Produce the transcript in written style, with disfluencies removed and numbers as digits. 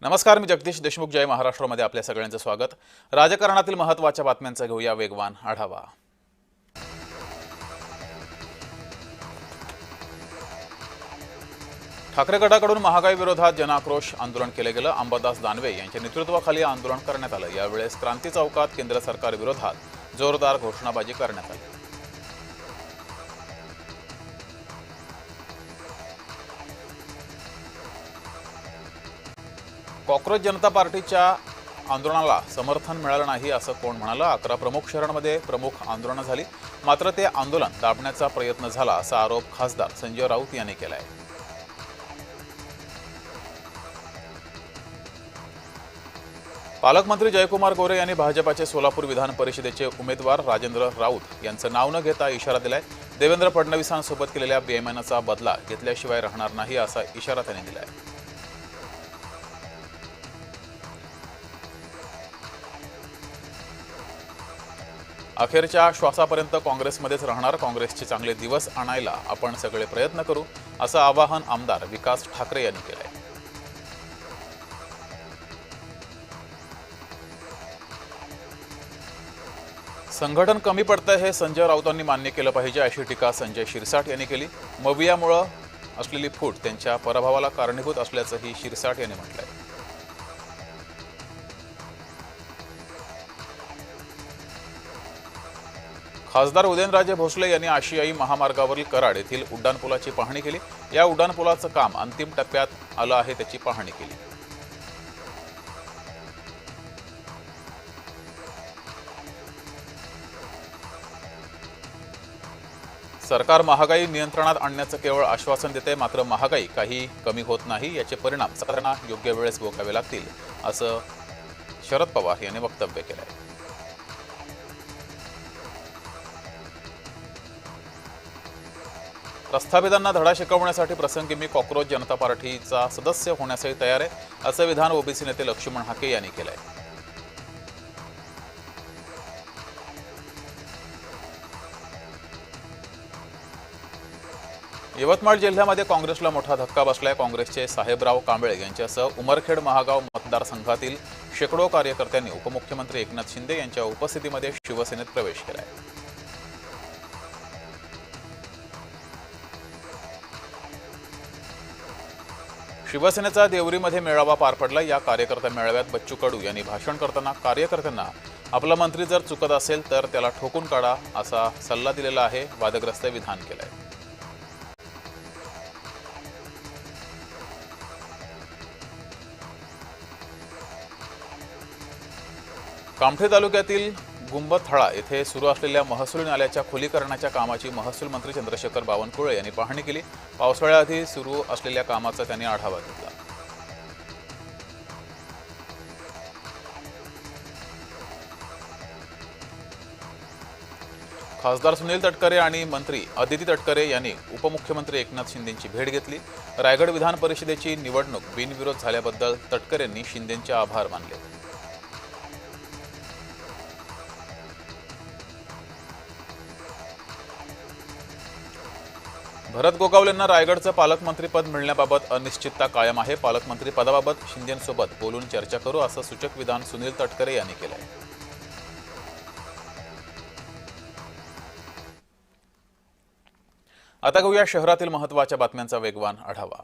नमस्कार, मी जगदीश देशमुख. जय महाराष्ट्रामध्ये आपल्या सगळ्यांचं स्वागत. राजकारणातील महत्त्वाच्या बातम्यांचा घेऊया वेगवान आढावा. ठाकरे गटाकडून महागाई विरोधात जनाक्रोश आंदोलन केले गेलं. अंबादास दानवे यांच्या नेतृत्वाखाली आंदोलन करण्यात आलं. यावेळेस क्रांती चौकात केंद्र सरकार विरोधात जोरदार घोषणाबाजी करण्यात आली. कॉक्रोच जनता पार्टीच्या आंदोलनाला समर्थन मिळालं नाही असं कोण म्हणालं. 11 प्रमुख शहरांमध्ये प्रमुख आंदोलनं झाली, मात्र ते आंदोलन दाबण्याचा प्रयत्न झाला असा आरोप खासदार संजय राऊत यांनी केलाय. पालकमंत्री जयकुमार गोरे यांनी भाजपाचे सोलापूर विधान परिषदेचे उमेदवार राजेंद्र राऊत यांचं नाव न घेता इशारा दिलाय. देवेंद्र फडणवीसांसोबत केलेल्या बेईमानीचा बदला घेतल्याशिवाय राहणार नाही असा इशारा त्यांनी दिलाय. अखेरच्या श्वासापर्यंत काँग्रेसमध्येच राहणार. काँग्रेसचे चांगले दिवस आणायला आपण सगळे प्रयत्न करू असं आवाहन आमदार विकास ठाकरे यांनी केलंय. संघटन कमी पडतंय हे संजय राऊतांनी मान्य केलं पाहिजे अशी टीका संजय शिरसाट यांनी केली. मवियामुळे असलेली फूट त्यांच्या पराभवाला कारणीभूत असल्याचंही शिरसाट यांनी म्हटलंय. खासदार उदयनराजे भोसले यांनी आशियाई महामार्गावरील कराड येथील उड्डाणपुलाची पाहणी केली. या उड्डाणपुलाचं काम अंतिम टप्प्यात आलं आहे, त्याची पाहणी केली. सरकार महागाई नियंत्रणात आणण्याचं केवळ आश्वासन देते, मात्र महागाई काही कमी होत नाही. याचे परिणाम सरकारला योग्य वेळेस भोगावे लागतील असं शरद पवार यांनी वक्तव्य केलंय. प्रस्थापितांना धडा शिकवण्यासाठी प्रसंगी मी कॉक्रोच जनता पार्टीचा सदस्य होण्यासाठी तयार आहे असं विधान ओबीसी नेते लक्ष्मण हाके यांनी केलंय. यवतमाळ जिल्ह्यामध्ये काँग्रेसला मोठा धक्का बसलाय. काँग्रेसचे साहेबराव कांबळे यांच्यासह उमरखेड महागाव मतदारसंघातील शेकडो कार्यकर्त्यांनी उपमुख्यमंत्री एकनाथ शिंदे यांच्या उपस्थितीमध्ये शिवसेनेत प्रवेश केलाय. शिवसेनेचा देवरीमध्ये मेळावा पार पडला. या कार्यकर्ता मेळाव्यात बच्चू कडू यांनी भाषण करताना कार्यकर्त्यांना आपला मंत्री जर चुकत असेल तर त्याला ठोकून काढा असा सल्ला दिलेला आहे. वादग्रस्त विधान केलंय. कामठे तालुक्यातील गुंबथळा येथे सुरू असलेल्या महसूल नाल्याच्या खोलीकरणाच्या कामाची महसूल मंत्री चंद्रशेखर बावनकुळे यांनी पाहणी केली. पावसाळ्याआधी सुरू असलेल्या कामाचा त्यांनी आढावा घेतला. खासदार सुनील तटकरे आणि मंत्री अदिती तटकरे यांनी उपमुख्यमंत्री एकनाथ शिंदेंची भेट घेतली. रायगड विधान परिषदेची निवडणूक बिनविरोध झाल्याबद्दल तटकरेंनी शिंदेंचे आभार मानले. भरत गोगावलेंना रायगडचं पालकमंत्रीपद मिळण्याबाबत अनिश्चितता कायम आहे. पालकमंत्री पदाबाबत शिंदेंसोबत बोलून चर्चा करू असं सूचक विधान सुनील तटकरे यांनी केलंय. आता घेऊया शहरातील महत्त्वाच्या बातम्यांचा वेगवान आढावा.